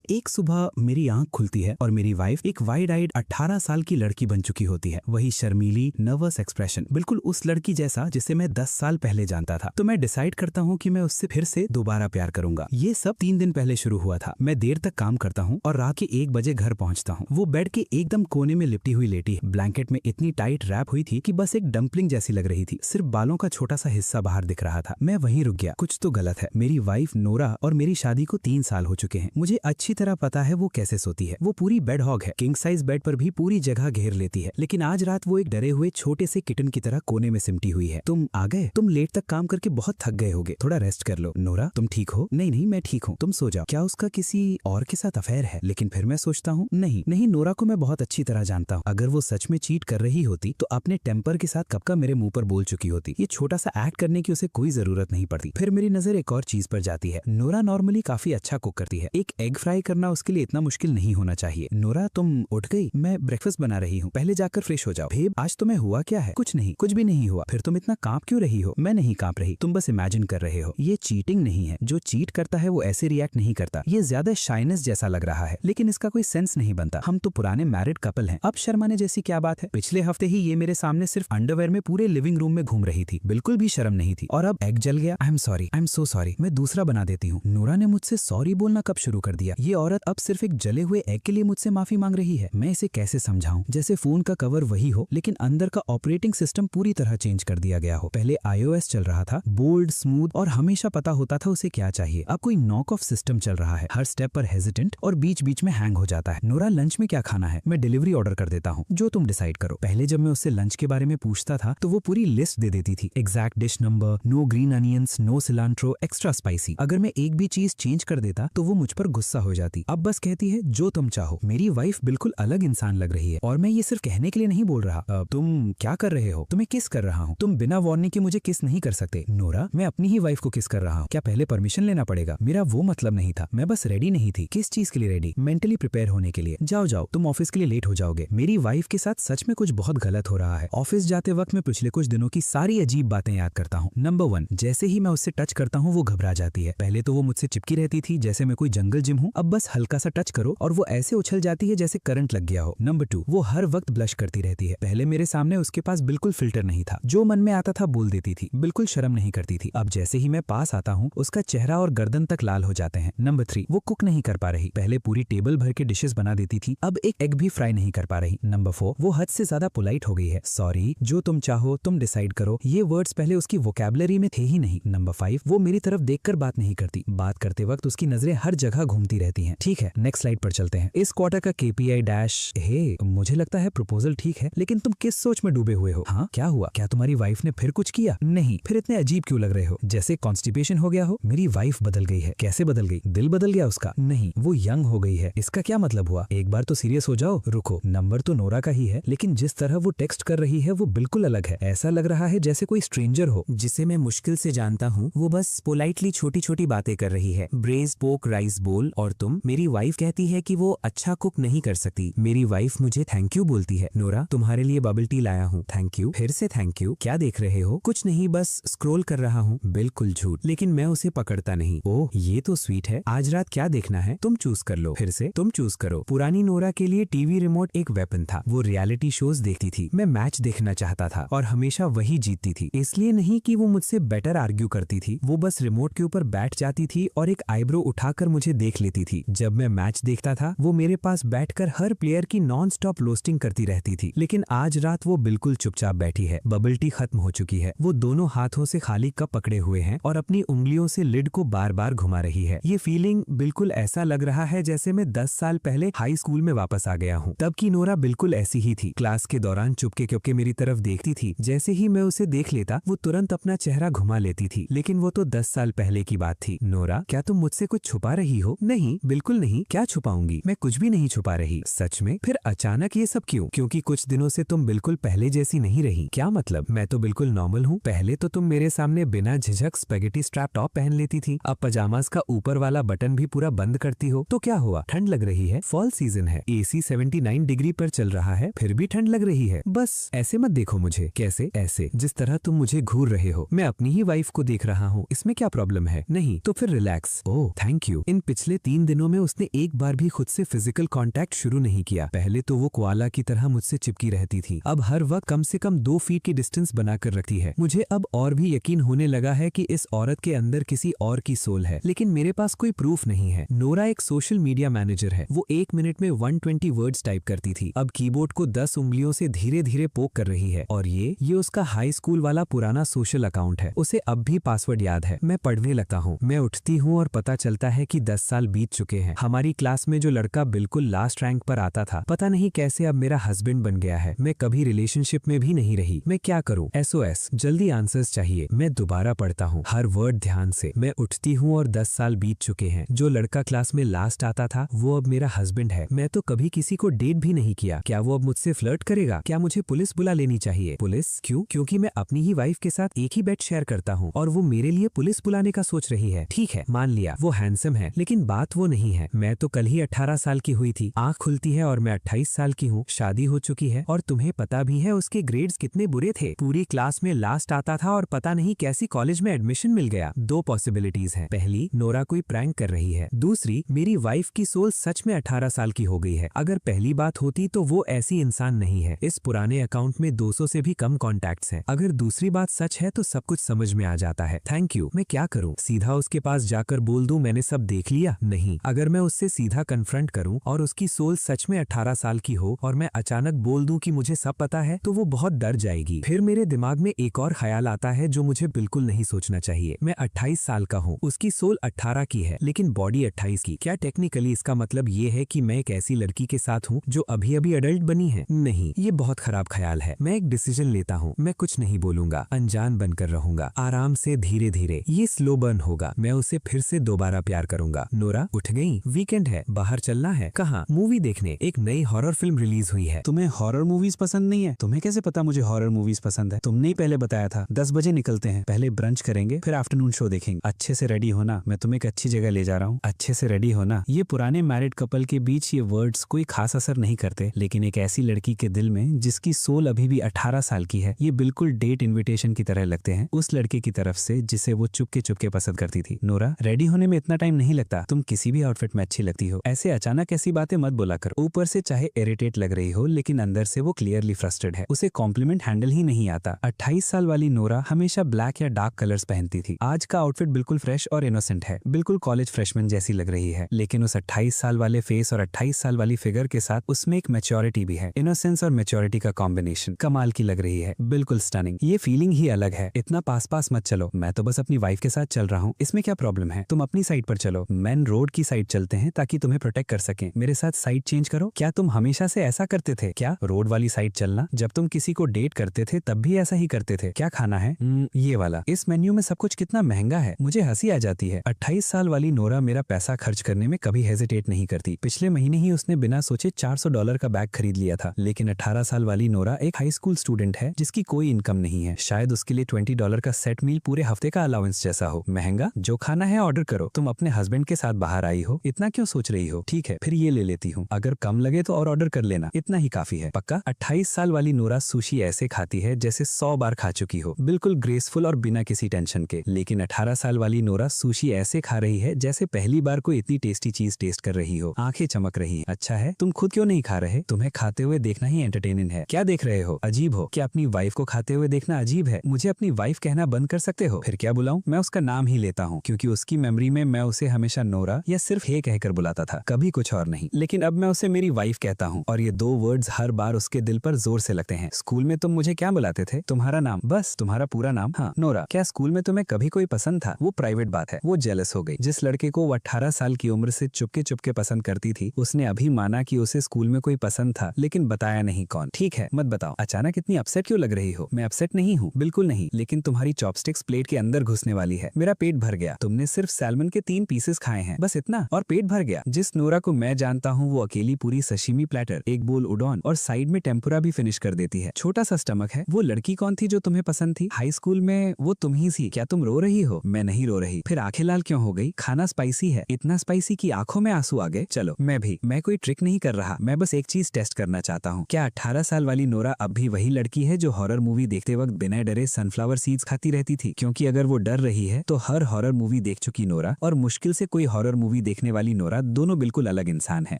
एक सुबह मेरी आंख खुलती है और मेरी वाइफ एक वाइड आइड 18 साल की लड़की बन चुकी होती है। वही शर्मीली नर्वस एक्सप्रेशन, बिल्कुल उस लड़की जैसा जिसे मैं 10 साल पहले जानता था। तो मैं डिसाइड करता हूँ कि मैं उससे फिर से दोबारा प्यार करूंगा। ये सब 3 दिन पहले शुरू हुआ था। मैं देर तक काम करता हूँ और रात के 1 बजे घर पहुंचता हूँ। वो बेड के एकदम कोने में लिपटी हुई लेटी है। ब्लैंकेट में इतनी टाइट रैप हुई थी कि बस एक डम्पलिंग जैसी लग रही थी। सिर्फ बालों का छोटा सा हिस्सा बाहर दिख रहा था। मैं वहीं रुक गया। कुछ तो गलत है। मेरी वाइफ नोरा और मेरी शादी को 3 साल हो चुके हैं। मुझे अच्छी तरह पता है वो कैसे सोती है। वो पूरी बेड हॉग है। किंग साइज बेड पर भी पूरी जगह घेर लेती है। लेकिन आज रात वो एक डरे हुए छोटे से किटन की तरह कोने में सिमटी हुई है। तुम आ गए? तुम लेट तक काम करके बहुत थक गए होगे, थोड़ा रेस्ट कर लो। नोरा, तुम ठीक हो? नहीं नहीं, मैं ठीक हूँ, तुम सो जाओ। क्या उसका किसी और के साथ अफेयर है? लेकिन फिर मैं सोचता हूँ नहीं नहीं, नोरा को मैं बहुत अच्छी तरह जानता हूँ। अगर वो सच में चीट कर रही होती तो अपने टेम्पर के साथ कब का मेरे मुंह पर बोल चुकी होती। ये छोटा सा एक्ट करने की उसे कोई जरूरत नहीं पड़ती। फिर मेरी नजर एक और चीज पर जाती है। नोरा नॉर्मली काफी अच्छा कुक करती है। एक एग फ्राई करना उसके लिए इतना मुश्किल नहीं होना चाहिए। नोरा, तुम उठ गई? मैं ब्रेकफास्ट बना रही हूँ, पहले जाकर फ्रेश हो जाओ। बेब, आज तुम्हें हुआ क्या है? कुछ नहीं, कुछ भी नहीं हुआ। फिर तुम इतना कांप क्यों रही हो? मैं नहीं कांप रही, तुम बस इमेजिन कर रहे हो। ये चीटिंग नहीं है। जो चीट करता है वो ऐसे रिएक्ट नहीं करता। ये ज्यादा शाइनेस जैसा लग रहा है, लेकिन इसका कोई सेंस नहीं बनता। हम तो पुराने मैरिड कपल हैं। अब शर्माने जैसी क्या बात है? पिछले हफ्ते ही ये मेरे सामने सिर्फ अंडरवेयर में पूरे लिविंग रूम में घूम रही थी, बिल्कुल भी शर्म नहीं थी। और अब एग जल गया। I am sorry, I am so sorry, मैं दूसरा बना देती हूँ। नोरा ने मुझसे सॉरी बोलना कब शुरू कर दिया? ये औरत अब सिर्फ एक जले हुए एग के लिए मुझसे माफी मांग रही है। मैं इसे कैसे समझाऊं? जैसे फोन का कवर वही हो लेकिन अंदर का ऑपरेटिंग सिस्टम पूरी तरह चेंज कर दिया गया हो। पहले iOS चल रहा था, बोल्ड, स्मूथ और हमेशा पता होता था उसे क्या चाहिए। अब कोई नॉक ऑफ सिस्टम चल रहा है, हर स्टेप पर हेजिटेंट और बीच बीच में हैंग हो जाता है। नोरा, लंच में क्या खाना है? मैं डिलीवरी ऑर्डर कर देता हूँ, जो तुम डिसाइड करो। पहले जब मैं उससे लंच के बारे में पूछता था तो वो पूरी लिस्ट दे देती थी। Exact dish number, no green onions, no cilantro, extra spicy. अगर मैं एक भी चीज चेंज कर देता तो वो मुझ पर गुस्सा हो जाती। अब बस कहती है जो तुम चाहो। मेरी वाइफ बिल्कुल अलग इंसान लग रही है और मैं ये सिर्फ कहने के लिए नहीं बोल रहा। तुम क्या कर रहे हो? तुम्हें किस कर रहा हूँ। तुम बिना वार्निंग के मुझे किस नहीं कर सकते। नोरा, मैं अपनी ही वाइफ को किस कर रहा हूँ। क्या पहले परमिशन लेना पड़ेगा? मेरा वो मतलब नहीं था, मैं बस रेडी नहीं थी। किस चीज के लिए रेडी? मेंटली प्रिपेयर होने के लिए। जाओ जाओ, तुम ऑफिस के लिए लेट हो जाओगे। मेरी वाइफ के साथ सच में कुछ बहुत गलत हो रहा है। ऑफिस जाते वक्त मैं पिछले कुछ दिनों की सारी अजीब बातें याद करता हूँ। नंबर 1, जैसे ही मैं उससे टच करता हूँ वो घबरा जाती है। पहले तो वो मुझसे चिपकी रहती थी जैसे मैं कोई जंगल जिम हूँ। अब बस हल्का सा टच करो और वो ऐसे उछल जाती है जैसे करंट लग गया हो। नंबर 2, वो हर वक्त ब्लश करती रहती है। पहले मेरे सामने उसके पास बिल्कुल फिल्टर नहीं था, जो मन में आता था बोल देती थी, बिल्कुल शर्म नहीं करती थी। अब जैसे ही मैं पास आता हूँ उसका चेहरा और गर्दन तक लाल हो जाते हैं। नंबर 3, वो कुक नहीं कर पा रही। पहले पूरी टेबल भर के डिशेस बना देती थी, अब एक एग भी फ्राई नहीं कर पा रही। नंबर 4, वो हद से ज्यादा पोलाइट हो गई है। सॉरी, जो तुम चाहो, तुम डिसाइड करो, ये वर्ड्स पहले उसकी वोकैबुलरी में थे ही नहीं। नंबर 5, वो मेरी तरफ देखकर बात नहीं करती। बात करते वक्त उसकी नजरें हर जगह घूमती रहती हैं। ठीक है, नेक्स्ट स्लाइड पर चलते हैं। इस क्वार्टर का KPI डैश। हे, मुझे लगता है प्रपोजल ठीक है, लेकिन तुम किस सोच में डूबे हुए हो? हाँ, क्या हुआ? क्या तुम्हारी वाइफ ने फिर कुछ किया? नहीं। फिर इतने अजीब क्यों लग रहे हो? जैसे कॉन्स्टिपेशन हो गया हो? मेरी वाइफ बदल गई है। कैसे बदल गई? दिल बदल गया उसका? नहीं, वो यंग हो गई है। इसका क्या मतलब हुआ? एक बार तो सीरियस हो जाओ। रुको, नंबर तो नोरा का ही है, लेकिन जिस तरह वो टेक्स्ट कर रही है वो बिल्कुल अलग है। ऐसा लग रहा है जैसे कोई स्ट्रेंजर हो जिसे मैं मुश्किल से जानता हूँ। वो बस पोलाइटली छोटी छोटी बातें कर रही है। ब्रेज पोक राइस बोल और तुम। मेरी वाइफ कहती है कि वो अच्छा कुक नहीं कर सकती। मेरी वाइफ मुझे थैंक यू बोलती है। नोरा, तुम्हारे लिए बबल टी लाया हूँ। Thank you. फिर से थैंक यू। क्या देख रहे हो? कुछ नहीं, बस स्क्रॉल कर रहा हूँ। बिल्कुल झूठ, लेकिन मैं उसे पकड़ता नहीं। ओह, ये तो स्वीट है। आज रात क्या देखना है? तुम चूज कर लो। फिर से तुम चूज करो। पुरानी नोरा के लिए टीवी रिमोट एक वेपन था। वो रियलिटी शोज देखती थी, मैं मैच देखना चाहता था और हमेशा वही जीतती थी। इसलिए नहीं कि वो मुझसे बेटर आर्ग्यू करती थी, वो बस रिमोट के ऊपर बैठ जाती थी और एक आईब्रो उठाकर मुझे देख लेती थी। जब मैं मैच देखता था वो मेरे पास बैठकर हर प्लेयर की नॉन स्टॉप रोस्टिंग करती रहती थी। लेकिन आज रात वो बिल्कुल चुपचाप बैठी है। बबल टी खत्म हो चुकी है। वो दोनों हाथों से खाली कप पकड़े हुए हैं और अपनी उंगलियों से लिड को बार बार घुमा रही है। ये फीलिंग बिल्कुल ऐसा लग रहा है जैसे मैं 10 साल पहले हाई स्कूल में वापस आ गया हूँ। तब की नोरा बिल्कुल ऐसी ही थी। क्लास के दौरान चुपके चुपके मेरी तरफ देखती थी। जैसे ही मैं उसे देख लेता वो तुरंत अपना चेहरा घुमा लेती थी। लेकिन वो तो 10 साल पहले की बात थी। नोरा, क्या तुम मुझसे कुछ छुपा रही हो? नहीं, बिल्कुल नहीं। क्या छुपाऊंगी? मैं कुछ भी नहीं छुपा रही। सच में? फिर अचानक ये सब क्यों? क्योंकि कुछ दिनों से तुम बिल्कुल पहले जैसी नहीं रही। क्या मतलब? मैं तो बिल्कुल नॉर्मल हूँ। पहले तो तुम मेरे सामने बिना झिझक स्पेगेटी स्ट्रैप टॉप पहन लेती थी। अब पजामास का ऊपर वाला बटन भी पूरा बंद करती हो। तो क्या हुआ? ठंड लग रही है? फॉल सीजन है, AC 79 डिग्री पर चल रहा है, फिर भी ठंड लग रही है। बस ऐसे मत देखो मुझे। कैसे? ऐसे जिस तरह तुम मुझे घूर रहे हो। मैं अपनी ही वाइफ को देख रहा हूँ, इसमें क्या प्रॉब्लम है? नहीं तो फिर रिलैक्स। Oh, thank you. इन पिछले 3 दिनों दिनों में उसने एक बार भी खुद से फिजिकल कांटेक्ट शुरू नहीं किया। पहले तो वो कोआला की तरह मुझसे चिपकी रहती थी, अब हर वक्त कम से कम 2 फीट की डिस्टेंस बनाकर रखती है। मुझे अब और भी यकीन होने लगा है कि इस औरत के अंदर किसी और की सोल है, लेकिन मेरे पास कोई प्रूफ नहीं है। नोरा एक सोशल मीडिया मैनेजर है। वो 1 मिनट में 120 वर्ड्स टाइप करती थी, अब कीबोर्ड को 10 उंगलियों से धीरे धीरे पोक कर रही है। और ये उसका हाई स्कूल वाला पुराना सोशल अकाउंट है। उसे अब भी पासवर्ड याद है। मैं पढ़ने लगता हूँ, मैं उठती हूँ और पता चलता है कि 10 साल बीत चुके हैं। हमारी क्लास में जो लड़का बिल्कुल लास्ट रैंक पर आता था, पता नहीं कैसे अब मेरा हस्बैंड बन गया है। मैं कभी रिलेशनशिप में भी नहीं रही। मैं क्या करूँ? SOS, जल्दी आंसर्स चाहिए। मैं दोबारा पढ़ता हूँ, हर वर्ड ध्यान से। मैं उठती हूँ और 10 साल बीत चुके हैं। जो लड़का क्लास में लास्ट आता था वो अब मेरा हस्बैंड है। मैं तो कभी किसी को डेट भी नहीं किया। क्या वो अब मुझसे फ्लर्ट करेगा? क्या मुझे पुलिस बुला लेनी चाहिए? पुलिस क्यों? क्योंकि मैं अपनी ही वाइफ के साथ एक ही बेड शेयर करता हूँ और वो मेरे लिए पुलिस बुलाने का सोच रही है। ठीक है, मान लिया वो हैंडसम है, लेकिन बात वो नहीं है। मैं तो कल ही 18 साल की हुई थी। आंख खुलती है और मैं 28 साल की हूँ, शादी हो चुकी है और तुम्हें पता भी है उसके ग्रेड्स कितने बुरे थे। पूरी क्लास में लास्ट आता था और पता नहीं कैसी कॉलेज में एडमिशन मिल गया। 2 पॉसिबिलिटीज हैं। पहली, नोरा कोई प्रैंक कर रही है। दूसरी, मेरी वाइफ की सोल सच में 18 साल की हो गई है। अगर पहली बात होती तो वो ऐसी इंसान नहीं है। इस पुराने अकाउंट में 200 से भी कम कॉन्टैक्ट्स हैं। अगर दूसरी बात सच है तो सब कुछ समझ में आ जाता है। Thank you. मैं क्या करूं? सीधा उसके पास जाकर बोल दूं मैंने सब देख लिया? नहीं। अगर मैं उससे सीधा कन्फ्रंट करूं और उसकी सोल सच में 18 साल की हो और मैं अचानक बोल दूं कि मुझे सब पता है, तो वो बहुत डर जाएगी। फिर मेरे दिमाग में एक और ख्याल आता है जो मुझे बिल्कुल नहीं सोचना चाहिए। मैं 28 साल का हूँ, उसकी सोल 18 की है, लेकिन बॉडी 28 की। क्या टेक्निकली इसका मतलब ये है कि मैं एक ऐसी लड़की के साथ हूँ जो अभी अभी अडल्ट बनी है? नहीं, ये बहुत खराब ख्याल है। मैं एक डिसीजन लेता हूँ। मैं कुछ नहीं बोलूंगा, अनजान बनकर रहूंगा, आराम से धीरे धीरे। ये स्लो बर्न होगा। मैं उसे फिर से दोबारा प्यार करूंगा। नोरा उठ गई? वीकेंड है, बाहर चलना है। कहाँ? मूवी देखने। एक नई हॉरर फिल्म रिलीज हुई है। तुम्हें हॉरर मूवीज पसंद नहीं है? तुम्हें कैसे पता मुझे हॉरर मूवीज पसंद है? तुमने ही पहले बताया था। 10 बजे निकलते हैं, पहले ब्रंच करेंगे फिर आफ्टरनून शो देखेंगे। अच्छे से रेडी होना, मैं तुम्हें एक अच्छी जगह ले जा रहा हूँ। अच्छे से रेडी होना। ये पुराने मैरिड कपल के बीच ये वर्ड्स कोई खास असर नहीं करते, लेकिन एक ऐसी लड़की के दिल में जिसकी सोल अभी भी 18 साल की है, ये बिल्कुल डेट इन्विटेशन की तरह लगते हैं। उस लड़के की तरफ से जिसे वो चुपके चुपके पसंद करती थी। नोरा, रेडी होने में इतना टाइम नहीं लगता। तुम किसी भी आउटफिट में अच्छी लगती हो। ऐसे अचानक ऐसी बातें मत बोला कर। ऊपर से चाहे इरिटेट लग रही हो, लेकिन अंदर से वो क्लियरली फ्रस्ट्रेटेड है। उसे कॉम्प्लीमेंट हैंडल ही नहीं आता। 28 साल वाली नोरा हमेशा ब्लैक या डार्क कलर्स पहनती थी। आज का आउटफिट बिल्कुल फ्रेश और इनोसेंट है, बिल्कुल कॉलेज फ्रेशमैन जैसी लग रही है। लेकिन उस 28 साल वाले फेस और 28 साल वाली फिगर के साथ उसमें एक मैच्योरिटी भी है। इनोसेंस और मैच्योरिटी का कॉम्बिनेशन कमाल की लग रही है, बिल्कुल स्टनिंग। ये फीलिंग ही अलग है। इतना पास पास मत चलो, मैं तो बस अपनी वाइफ के साथ चल रहा हूँ, इसमें क्या प्रॉब्लम है? तुम अपनी साइड पर चलो, मैन रोड की साइड चलते हैं ताकि तुम्हें प्रोटेक्ट कर सकें। मेरे साथ साइड चेंज करो। क्या तुम हमेशा से ऐसा करते थे क्या? रोड वाली साइड चलना? जब तुम किसी को डेट करते थे तब भी ऐसा ही करते थे? क्या खाना है? ये वाला। इस मेन्यू में सब कुछ कितना महंगा है, मुझे हंसी आ जाती है। 28 साल वाली नोरा मेरा पैसा खर्च करने में कभी हेजिटेट नहीं करती। पिछले महीने ही उसने बिना सोचे $400 का बैग खरीद लिया था। लेकिन 18 साल वाली नोरा एक हाई स्कूल स्टूडेंट है जिसकी कोई इनकम नहीं है। शायद उसके लिए $20 का सेट मील पूरे हफ्ते का अलाउंस जैसा हो। महंगा? जो खाना है ऑर्डर करो। तुम अपने हस्बैंड के साथ बाहर आई हो, इतना क्यों सोच रही हो? ठीक है, फिर ये ले लेती हूँ। अगर कम लगे तो और ऑर्डर कर लेना, इतना ही काफी है। पक्का? 28 साल वाली नोरा सुशी ऐसे खाती है जैसे 100 बार खा चुकी हो, बिल्कुल ग्रेसफुल और बिना किसी टेंशन के। लेकिन 18 साल वाली नोरा सुशी ऐसे खा रही है जैसे पहली बार कोई इतनी टेस्टी चीज टेस्ट कर रही हो। आंखें चमक रही हैं। अच्छा है, तुम खुद क्यों नहीं खा रहे? तुम्हें खाते हुए देखना ही एंटरटेनिंग है। क्या देख रहे हो? अजीब हो क्या? अपनी वाइफ को खाते हुए देखना अजीब है? मुझे अपनी वाइफ कहना बंद कर सकते हो? फिर क्या बुलाऊं? मैं उसका नाम ही लेता हूँ क्योंकि उसकी मेमोरी में मैं उसे हमेशा नोरा या सिर्फ हे कहकर बुलाता था, कभी कुछ और नहीं। लेकिन अब मैं उसे मेरी वाइफ कहता हूँ और ये 2 वर्ड्स हर बार उसके दिल पर जोर से लगते हैं। स्कूल में तुम मुझे क्या बुलाते थे? तुम्हारा नाम? बस तुम्हारा पूरा नाम? हाँ नोरा। क्या स्कूल में तुम्हें कभी कोई पसंद था? वो प्राइवेट बात है। वो जेलस हो गई। जिस लड़के को वो 18 साल की उम्र से चुपके चुपके पसंद करती थी, उसने अभी माना कि उसे स्कूल में कोई पसंद था, लेकिन बताया नहीं कौन। ठीक है, मत बताओ। अचानक इतनी अपसेट क्यों लग रही हो? मैं अपसेट नहीं हूँ, बिल्कुल नहीं, लेकिन तुम्हारी चॉपस्टिक्स प्लेट के अंदर घुसने वाली है। मेरा पेट भर गया। तुमने सिर्फ सैल्मन के 3 पीसेस खाए हैं, बस इतना, और पेट भर गया। जिस नोरा को मैं जानता हूँ वो अकेली पूरी सशिमी प्लेटर, एक बोल उडॉन और साइड में टेम्पुरा भी फिनिश कर देती है। छोटा सा स्टमक है। वो लड़की कौन थी जो तुम्हें पसंद थी? हाई स्कूल में वो तुम ही थी। क्या तुम रो रही हो? मैं नहीं रो रही। फिर आंखें लाल क्यों हो गई? खाना स्पाइसी है, इतना स्पाइसी कि आंखों में आंसू आ गए। चलो मैं कोई ट्रिक नहीं कर रहा, मैं बस एक चीज टेस्ट करना चाहता हूँ। क्या 18 साल वाली नोरा अब भी वही लड़की है जो हॉरर मूवी देखते वक्त बिना डरे सनफ्लावर सीड्स खाती रहती थी? क्योंकि अगर वो डर रही है तो हर हॉरर मूवी देख चुकी नोरा और मुश्किल से कोई हॉरर मूवी देखने वाली नोरा दोनों बिल्कुल अलग इंसान है।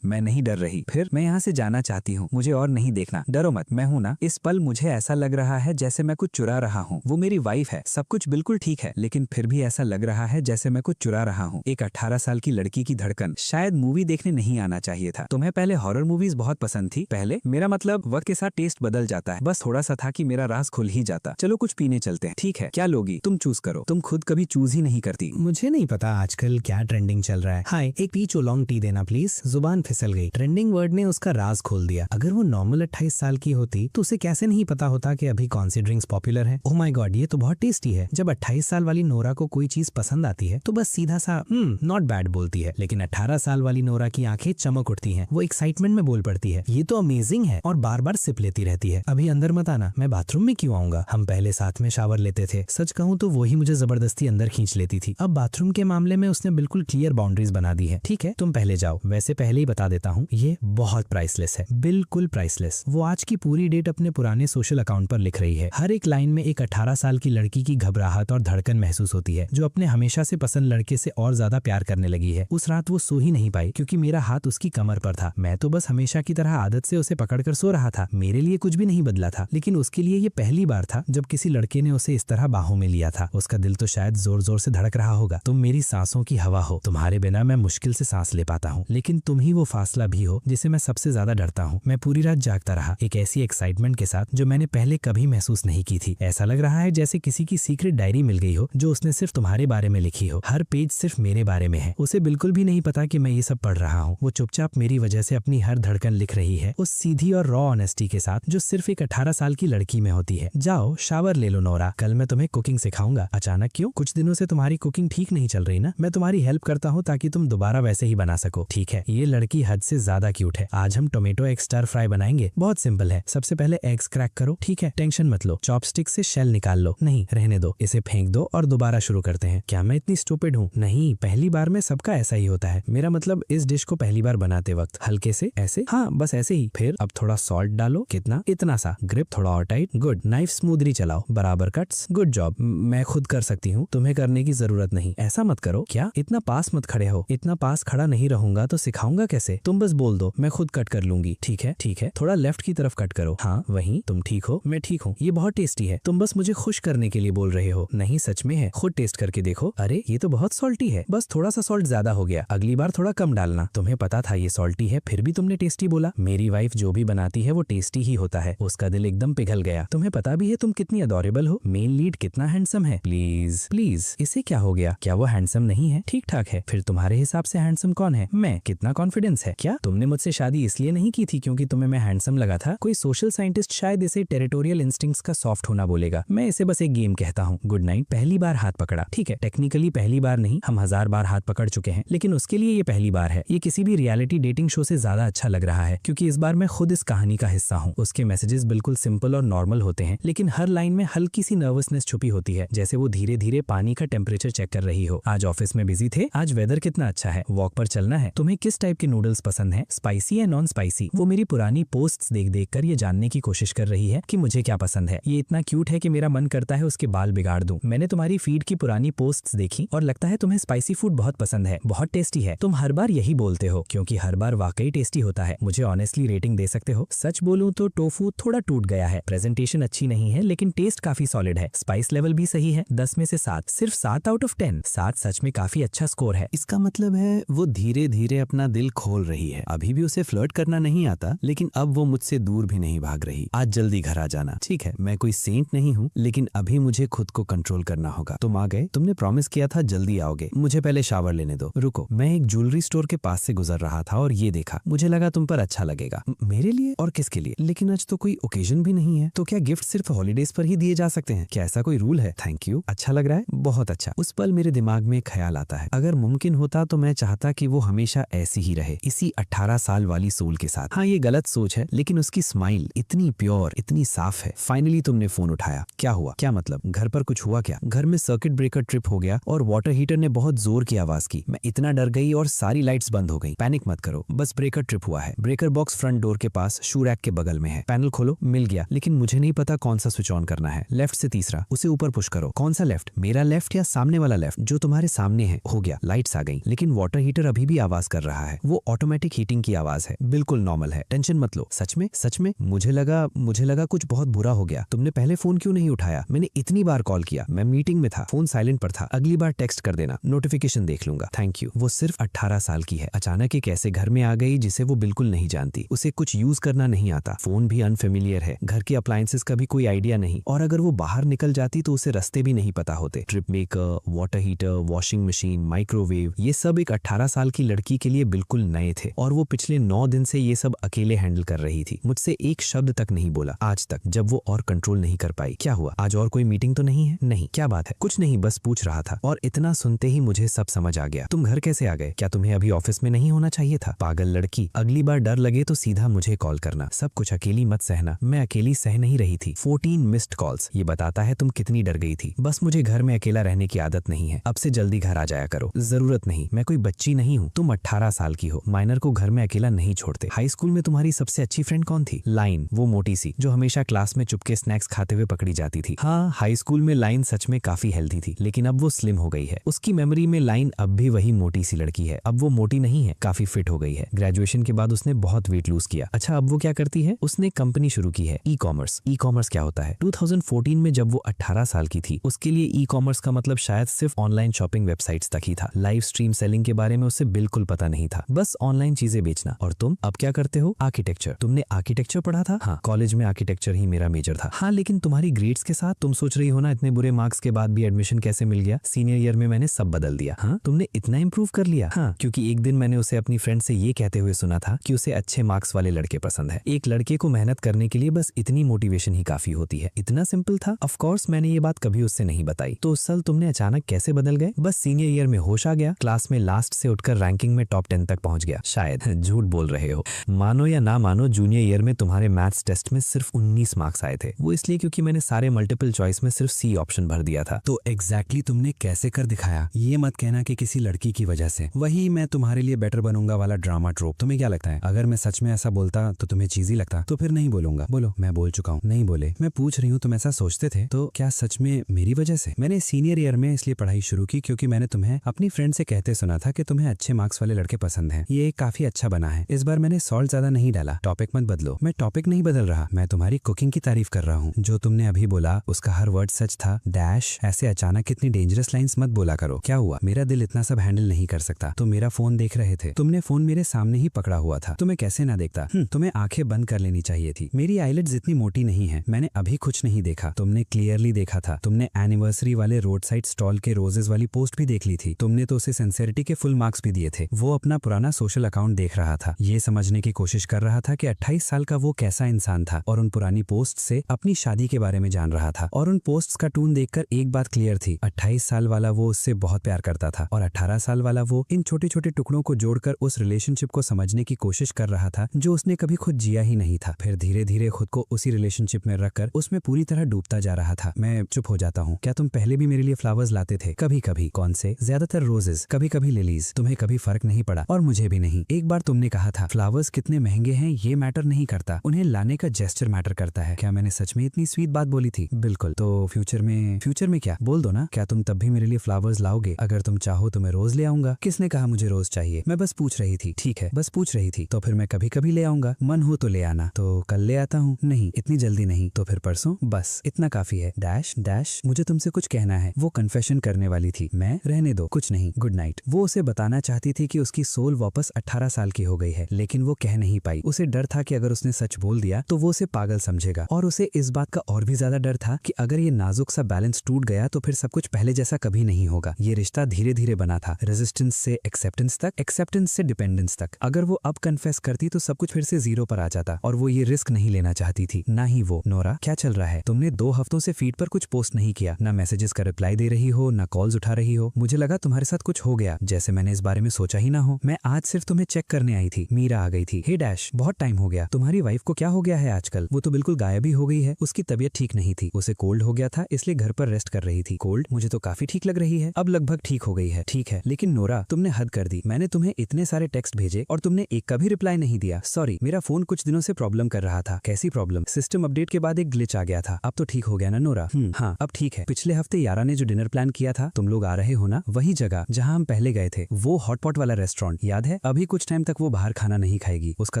मैं नहीं डर रही। फिर मैं यहाँ से जाना चाहती हूँ, मुझे और नहीं देखना। डरो मत, मैं हूँ ना। इस पल मुझे ऐसा लग रहा है जैसे मैं कुछ चुरा रहा हूँ। वो मेरी वाइफ है, सब कुछ बिल्कुल ठीक है, लेकिन फिर भी ऐसा लग रहा है जैसे मैं कुछ चुरा रहा हूँ। एक 18 साल की लड़की की धड़कन। शायद मूवी देखने नहीं आना चाहिए था। तुम्हें पहले हॉरर मूवीज बहुत पसंद थी? पहले? मेरा मतलब वक्त के साथ टेस्ट बदल जाता है। बस थोड़ा सा था कि मेरा राज खुल ही जाता। चलो कुछ पीने चलते हैं। ठीक है, क्या लोगी? तुम चूज करो। तुम खुद कभी चूज ही नहीं करती। मुझे नहीं पता आजकल क्या ट्रेंडिंग चल रहा है। हाय, एक पीच ओलोंग टी देना प्लीज। जुबान फिसल गई। ट्रेंडिंग वर्ड ने उसका राज खोल दिया। अगर वो नॉर्मल 28 साल की होती तो उसे कैसे नहीं पता होता कि अभी कौन सी ड्रिंक्स पॉपुलर है। ओह माय गॉड, ये तो बहुत टेस्टी है। जब 28 साल वाली नोरा को कोई चीज पसंद आती है तो बस सीधा सा नॉट बैड बोलती है, लेकिन 18 साल वाली नोरा की आंखें चमक उठती हैं। वो एक्साइटमेंट में बोल पड़ती है, ये तो अमेजिंग है, और बार बार सिप लेती रहती है। अभी अंदर मत आना, मैं बाथरूम में क्यों आऊंगा? हम पहले साथ में शावर लेते थे। सच कहूँ तो वो ही मुझे जबरदस्ती अंदर खींच लेती थी। अब बाथरूम के मामले में उसने बिल्कुल क्लियर बाउंड्रीज बना दी है। ठीक है, तुम पहले जाओ। वैसे पहले ही बता देता हूँ, ये बहुत प्राइसलेस है, बिल्कुल प्राइसलेस। वो आज की पूरी डेट अपने पुराने सोशल अकाउंट पर लिख रही है। हर एक लाइन में एक 18 साल की लड़की की घबराहट और धड़कन महसूस होती है, जो अपने हमेशा से पसंद लड़के से और ज्यादा प्यार करने लगी है। उस रात वो सो ही नहीं पाई क्योंकि मेरा हाथ उसकी कमर पर था। मैं तो बस हमेशा की तरह आदत से उसे पकड़कर सो रहा था। मेरे लिए कुछ भी नहीं बदला था, लेकिन उसके लिए ये पहली बार था जब किसी लड़के ने उसे इस तरह बाहों में लिया था। उसका दिल तो शायद जोर जोर से धड़क रहा होगा। तुम मेरी सांसों की हवा हो, तुम्हारे बिना मैं मुश्किल से सांस ले पाता हूँ, लेकिन तुम ही वो फासला भी हो जिसे मैं सबसे ज्यादा डरता हूँ। मैं पूरी रात जागता रहा, एक ऐसी एक्साइटमेंट के साथ जो मैंने पहले कभी महसूस नहीं की थी। ऐसा लग रहा है जैसे किसी की सीक्रेट डायरी मिल गई हो, जो उसने सिर्फ तुम्हारे बारे में लिखी हो। हर पेज सिर्फ मेरे बारे में है। उसे बिल्कुल भी नहीं पता कि मैं ये सब पढ़ रहा हूँ। वो चुपचाप मेरी वजह से अपनी हर धड़कन लिख रही है, उस सीधी और रॉ ऑनेस्टी के साथ जो सिर्फ एक 18 साल की लड़की में होती है। जाओ शावर ले लो नोरा, कल मैं तुम्हें कुकिंग सिखाऊंगा। अचानक क्यों? कुछ दिनों से तुम्हारी कुकिंग ठीक नहीं चल रही ना? मैं तुम्हारी हेल्प करता हूँ ताकि तुम दोबारा वैसे ही बना सको। ठीक है, ये लड़की हद से ज्यादा क्यूट है। आज हम टोमेटो एग स्टर फ्राई बनाएंगे। बहुत सिंपल है। सबसे पहले एग्स क्रैक करो। ठीक है, टेंशन मत लो। चॉपस्टिक से शेल निकाल लो। नहीं, रहने दो, इसे फेंक दो और दोबारा शुरू करते हैं। क्या मैं इतनी स्टूपिड हूँ? नहीं, पहली बार में सबका ऐसा ही होता है। मेरा मतलब इस डिश को पहली बार बनाते वक्त हल्के से ऐसे, हाँ बस ऐसे ही। फिर अब थोड़ा सॉल्ट डालो। कितना? इतना सा। ग्रिप थोड़ा और टाइट। गुड। नाइफ स्मूथली चलाओ। बराबर कट्स। Good job. मैं खुद कर सकती हूँ, तुम्हें करने की जरूरत नहीं। ऐसा मत करो। क्या? इतना पास मत खड़े हो। इतना पास खड़ा नहीं रहूंगा तो सिखाऊंगा कैसे? तुम बस बोल दो, मैं खुद कट कर लूंगी। ठीक है, ठीक है। थोड़ा लेफ्ट की तरफ कट करो। हाँ वहीं। तुम ठीक हो? मैं ठीक हूँ। ये बहुत टेस्टी है। तुम बस मुझे खुश करने के लिए बोल रहे हो। नहीं, सच में है। खुद टेस्ट करके देखो। अरे ये तो बहुत सॉल्टी है। बस थोड़ा सा सॉल्ट ज्यादा हो गया। अगली बार थोड़ा कम डालना। तुम्हें पता था ये सॉल्टी है, फिर भी तुमने टेस्टी बोला। मेरी वाइफ जो भी बनाती है वो टेस्टी ही होता है। उसका दिल एकदम पिघल गया। तुम्हें पता भी है तुम कितनी अडोरेबल हो। मेन लीड कितना हैंडसम है। प्लीज प्लीज, इसे क्या हो गया? क्या वो हैंडसम नहीं है? ठीक ठाक है। फिर तुम्हारे हिसाब से हैंडसम कौन है? मैं। कितना कॉन्फिडेंस है? क्या तुमने मुझसे शादी इसलिए नहीं की थी क्योंकि तुम्हें मैं हैंडसम लगा था? कोई सोशल साइंटिस्ट शायद इसे टेरिटोरियल इंस्टिंक्ट्स का सॉफ्ट होना बोलेगा। मैं इसे बस एक गेम कहता हूँ। Good night. पहली बार हाथ पकड़ा। ठीक है, टेक्निकली पहली बार नहीं, हम 1000 बार हाथ पकड़ चुके हैं, लेकिन उसके लिए ये पहली बार है। ये किसी भी रियलिटी डेटिंग शो से ज्यादा अच्छा लग रहा है क्योंकि इस बार मैं खुद इस कहानी का हिस्सा हूँ। उसके मैसेजेस बिल्कुल सिंपल और नॉर्मल होते हैं, लेकिन हर लाइन में हल्की सी नर्वसनेस छुपी होती है, जैसे वो धीरे धीरे पानी का टेम्परेचर चेक कर रही हो। आज ऑफिस में बिजी थे? आज वेदर कितना अच्छा है? वॉक पर चलना है? तुम्हें किस टाइप के नूडल्स पसंद है? स्पाइसी या नॉन स्पाइसी? वो मेरी पुरानी पोस्ट्स देख देख कर ये जानने की कोशिश कर रही है कि मुझे क्या पसंद है। ये इतना क्यूट है कि मेरा मन करता है उसके बाल बिगाड़ दूं। मैंने तुम्हारी फीड की पुरानी पोस्ट्स देखी और लगता है तुम्हें स्पाइसी फूड बहुत पसंद है, बहुत टेस्टी है। तुम हर बार यही बोलते हो क्योंकि हर बार वाकई टेस्टी होता है। मुझे ऑनेस्टली रेटिंग दे सकते हो? सच बोलूं तो टोफू थोड़ा टूट गया है। प्रेजेंटेशन अच्छी नहीं है लेकिन टेस्ट काफी सॉलिड है। स्पाइस लेवल भी सही है। 10 में से 7, सिर्फ 7 आउट ऑफ 10। 7 सच में काफी अच्छा स्कोर है। इसका मतलब है वो धीरे धीरे अपना दिल खोल रही है। अभी भी उसे फ्लर्ट करना नहीं आता, लेकिन अब वो मुझसे दूर भी नहीं भाग रही। आज जल्दी घर आ जाना। ठीक है, मैं कोई सेंट नहीं हूँ, लेकिन अभी मुझे खुद को कंट्रोल करना होगा। तुम आ गए? तुमने प्रॉमिस किया था जल्दी आओगे। मुझे पहले शावर लेने दो। रुको, मैं एक ज्वेलरी स्टोर के पास से गुजर रहा था और ये देखा। मुझे लगा तुम पर अच्छा लगेगा। मेरे लिए? और किसके लिए? लेकिन आज तो कोई ओकेजन भी नहीं है। तो क्या गिफ्ट सिर्फ हॉलीडेज पर ही दिए जा सकते हैं? क्या ऐसा कोई रूल है? Thank you. अच्छा लग रहा है? बहुत अच्छा। उस पल मेरे दिमाग में ख्याल आता है, अगर मुमकिन होता तो मैं चाहता कि वो हमेशा ऐसी ही रहे, इसी 18 साल वाली सोल के साथ। हाँ, ये गलत सोच है, लेकिन उसकी स्माइल इतनी प्योर, इतनी साफ है। फाइनली तुमने फोन उठाया। क्या हुआ? क्या मतलब? घर पर कुछ हुआ क्या? घर में सर्किट ब्रेकर ट्रिप हो गया और वाटर हीटर ने बहुत जोर की आवाज की। मैं इतना डर गई और सारी लाइट्स बंद हो गई। पैनिक मत करो, बस ब्रेकर ट्रिप हुआ है। ब्रेकर बॉक्स फ्रंट डोर के पास शू रैक के बगल में है। पैनल खोलो। मिल गया, लेकिन मुझे नहीं पता कौन सा स्विच ऑन करना है। लेफ्ट से तीसरा, उसे ऊपर पुश करो। कौन सा लेफ्ट? मेरा लेफ्ट या सामने वाला लेफ्ट जो तुम्हारे सामने है? हो गया, लाइट्स आ गई, लेकिन लेकिन वाटर हीटर अभी भी आवाज कर रहा है। वो ऑटोमेटिक हीटिंग की आवाज है, बिल्कुल नॉर्मल है, टेंशन मत लो। सच में मुझे लगा कुछ बहुत बुरा हो गया। तुमने पहले फोन क्यों नहीं उठाया? मैंने इतनी बार कॉल किया, मैं मीटिंग में था, फोन साइलेंट पर था। अगली बार टेक्स्ट कर देना, नोटिफिकेशन देख लूंगा, थैंक यू। वो सिर्फ 18 साल की है, अचानक एक ऐसे घर में आ गई जिसे वो बिल्कुल नहीं जानती। उसे कुछ यूज करना नहीं आता, फोन भी अनफेमिलियर है, घर के अप्लायंसेस का भी कोई आइडिया नहीं, और अगर वो बाहर निकल जाती तो उसे रास्ते भी नहीं पता होते। Trip maker, water heater, washing machine, microwave, ये सब एक 18 साल की लड़की के लिए बिल्कुल नए थे, और वो पिछले 9 दिन से ये सब अकेले हैंडल कर रही थी। मुझसे एक शब्द तक नहीं बोला आज तक, जब वो और कंट्रोल नहीं कर पाई। क्या हुआ, आज और कोई मीटिंग तो नहीं है? नहीं, क्या बात है? कुछ नहीं, बस पूछ रहा था। और इतना सुनते ही मुझे सब समझ आ गया। तुम घर कैसे आ गए? क्या तुम्हें अभी ऑफिस में नहीं होना चाहिए था? पागल लड़की, अगली बार डर लगे तो सीधा मुझे कॉल करना, सब कुछ अकेली मत सहना। मैं अकेली सह नहीं रही थी। 14 मिस्ड कॉल्स, ये बताता है तुम कितनी डर गई थी। बस मुझे घर में अकेला रहने की आदत नहीं है, अब से जल्दी घर आ जाया करो। जरूरत नहीं, मैं कोई बच्ची नहीं हूँ। तुम 18 साल की हो, माइनर को घर में अकेला नहीं छोड़ते। हाई स्कूल में तुम्हारी सबसे अच्छी फ्रेंड कौन थी? लाइन, वो मोटी सी जो हमेशा क्लास में चुपके स्नैक्स खाते हुए पकड़ी जाती थी। हाँ, हाई स्कूल में लाइन सच में काफी हेल्दी थी, लेकिन अब वो स्लिम हो गई है। उसकी मेमोरी में लाइन अब भी वही मोटी सी लड़की है। अब वो मोटी नहीं है, काफी फिट हो गई है। ग्रेजुएशन के बाद उसने बहुत वेट लूज किया। अच्छा, अब वो क्या करती है? उसने कंपनी शुरू की है, ई कॉमर्स। ई कॉमर्स क्या होता है? 2014 में जब वो 18 साल की थी, उसके लिए ई कॉमर्स का मतलब शायद सिर्फ ऑनलाइन शॉपिंग वेबसाइट्स तक ही था। लाइव स्ट्रीम सेलिंग के बारे में उसे बिल्कुल पता नहीं था, बस ऑनलाइन चीजें बेचना। और तुम अब क्या करते हो? आर्किटेक्चर। तुमने आर्किटेक्चर पढ़ा था? हाँ, कॉलेज में आर्किटेक्चर ही मेरा मेजर था। हाँ, लेकिन तुम्हारी ग्रेड्स के साथ तुम सोच रही हो ना, इतने बुरे मार्क्स के बाद भी एडमिशन कैसे मिल गया? सीनियर ईयर में मैंने सब बदल दिया। हाँ, तुमने इतना इंप्रूव कर लिया? हाँ, क्योंकि एक दिन मैंने उसे अपनी फ्रेंड से ये कहते हुए सुना था कि उसे अच्छे मार्क्स वाले लड़के पसंद है। एक लड़के को मेहनत करने के लिए बस इतनी मोटिवेशन ही काफी होती है। इतना सिंपल था। ऑफ कोर्स मैंने ये बात कभी उससे नहीं बताई। तो उस साल तुमने अचानक कैसे बदल गए? बस सीनियर ईयर में होश आ गया, क्लास में लास्ट से उठकर रैंकिंग में टॉप 10 तक पहुंच गया। शायद। झूठ बोल रहे हो। मानो या ना मानो, जूनियर ईयर में तुम्हारे मैथ्स टेस्ट में सिर्फ 19 मार्क्स आए थे। वो इसलिए क्योंकि मैंने सारे मल्टीपल चॉइस में सिर्फ सी ऑप्शन भर दिया था। तो एग्जैक्टली तुमने कैसे कर दिखाया? ये मत कहना कि किसी लड़की की वजह से। वही मैं तुम्हारे लिए बेटर बनूंगा वाला ड्रामा ट्रोप। तुम्हें क्या लगता है, अगर मैं सच में ऐसा बोलता तो तुम्हें चीजी लगता? तो फिर नहीं बोलूंगा। बोलो, मैं बोल चुका हूँ। नहीं बोले। मैं पूछ रही हूँ, तुम ऐसा सोचते थे? तो क्या सच में मेरी वजह से? मैंने सीनियर ईयर में इसलिए पढ़ाई शुरू की क्योंकि मैंने तुम्हें अपनी फ्रेंड से कहते सुना था कि तुम्हें अच्छे मार्क्स वाले लड़के पसंद हैं। ये काफी अच्छा बना है। इस बार मैंने सॉल्ट ज्यादा नहीं डाला। टॉपिक मत बदलो। मैं टॉपिक नहीं बदल रहा, मैं तुम्हारी कुकिंग की तारीफ कर रहा हूँ। जो तुमने अभी बोला उसका हर वर्ड सच था। डैश, ऐसे अचानक कितनी डेंजरस लाइंस मत बोला करो। क्या हुआ? मेरा दिल इतना सब हैंडल नहीं कर सकता। तुम मेरा फोन देख रहे थे, तुमने फोन मेरे सामने ही पकड़ा हुआ था, तुम्हें कैसे ना देखता? तुम्हें आंखें बंद कर लेनी चाहिए थी। मेरी आईलिड्स इतनी मोटी नहीं है, मैंने अभी कुछ नहीं देखा। तुमने क्लियरली देखा था। तुमने एनिवर्सरी वाले रोड साइड स्टॉल के रोजेस वाली पोस्ट भी देख ली थी। तुमने तो उसे सिंसेरिटी के फुल मार्क्स भी दिए थे। वो अपना पुराना सोशल अकाउंट देख रहा था, ये समझने की कोशिश कर रहा था कि 28 साल का वो कैसा इंसान था, और उन पुरानी पोस्ट से अपनी शादी के बारे में जान रहा था। और उन पोस्ट्स का टून देखकर एक बात क्लियर थी, 28 साल वाला वो उससे बहुत प्यार करता था, और 18 साल वाला वो इन छोटे छोटे टुकड़ों को जोड़कर उस रिलेशनशिप को समझने की कोशिश कर रहा था जो उसने कभी खुद जिया ही नहीं था। फिर धीरे धीरे खुद को उसी रिलेशनशिप में रखकर उसमें पूरी तरह डूबता जा रहा था। मैं चुप हो जाता हूँ। क्या तुम पहले भी मेरे लिए फ्लावर्स लाते थे? कभी कभी। कौन से? ज्यादातर रोजेस, कभी कभी लिलीज। तुम्हें कभी फर्क नहीं पड़ा, और मुझे भी नहीं। एक बार तुमने कहा था फ्लावर्स कितने महंगे हैं ये मैटर नहीं करता, उन्हें लाने का जेस्चर मैटर करता है। क्या मैंने सच में इतनी स्वीट बात बोली थी? बिल्कुल। तो फ्यूचर में क्या? बोल दो ना, क्या तुम तब भी मेरे लिए फ्लावर्स लाओगे? अगर तुम चाहो तो मैं रोज ले आऊंगा। किसने कहा मुझे रोज चाहिए? मैं बस पूछ रही थी। ठीक है, बस पूछ रही थी। तो फिर मैं कभी कभी ले आऊंगा। मन हो तो ले आना। तो कल ले आता हूँ। नहीं, इतनी जल्दी नहीं। तो फिर परसों। बस इतना काफी है। डैश डैश, मुझे तुमसे कुछ कहना है। वो कन्फेशन करने वाली थी। मैं? रहने दो, कुछ नहीं, गुड नाइट। वो उसे बताना चाहती थी कि उसकी सोल वापस 18 साल की हो गई है, लेकिन वो कह नहीं पाई। उसे डर था कि अगर उसने सच बोल दिया तो वो उसे पागल समझेगा, और उसे इस बात का और भी ज्यादा डर था कि अगर ये नाजुक सा बैलेंस टूट गया तो फिर सब कुछ पहले जैसा कभी नहीं होगा। ये रिश्ता धीरे धीरे बना था, रेजिस्टेंस से एक्सेप्टेंस तक, एक्सेप्टेंस से डिपेंडेंस तक। अगर वो अब कन्फेस करती तो सब कुछ फिर से जीरो पर आ जाता, और वो ये रिस्क नहीं लेना चाहती थी, ना ही वो। नोरा, क्या चल रहा है? तुमने 2 हफ्तों से फीड पर कुछ पोस्ट नहीं किया, ना मैसेजेस का रिप्लाई दे रही हो, ना कॉल्स उठा रही हो। मुझे लगा तुम्हारे साथ कुछ हो गया, जैसे मैंने इस बारे में सोचा ही ना हो। मैं आज सिर्फ तुम्हें चेक करने आई थी। मीरा आ गई थी। हे डैश, बहुत टाइम हो गया। तुम्हारी वाइफ को क्या हो गया है आजकल? वो तो बिल्कुल गायब ही हो गई है। उसकी तबीयत ठीक नहीं थी, उसे कोल्ड हो गया था, इसलिए घर पर रेस्ट कर रही थी। कोल्ड? मुझे तो काफी ठीक लग रही है, अब लगभग ठीक हो गई है। ठीक है, लेकिन नोरा, तुमने हद कर दी। मैंने तुम्हें इतने सारे टेक्स्ट भेजे और तुमने एक का भी रिप्लाई नहीं दिया। सॉरी, मेरा फोन कुछ दिनों से प्रॉब्लम कर रहा था। कैसी प्रॉब्लम? सिस्टम अपडेट के बाद एक ग्लिच आ गया था। अब तो ठीक हो गया ना नोरा? हाँ, अब ठीक है। पिछले हफ्ते यारा ने जो डिनर प्लान किया था, तुम लोग आ रहे हो ना, वही जगह जहाँ हम पहले पहले गए थे, वो हॉटपॉट वाला रेस्टोरेंट याद है? अभी कुछ टाइम तक वो बाहर खाना नहीं खाएगी, उसका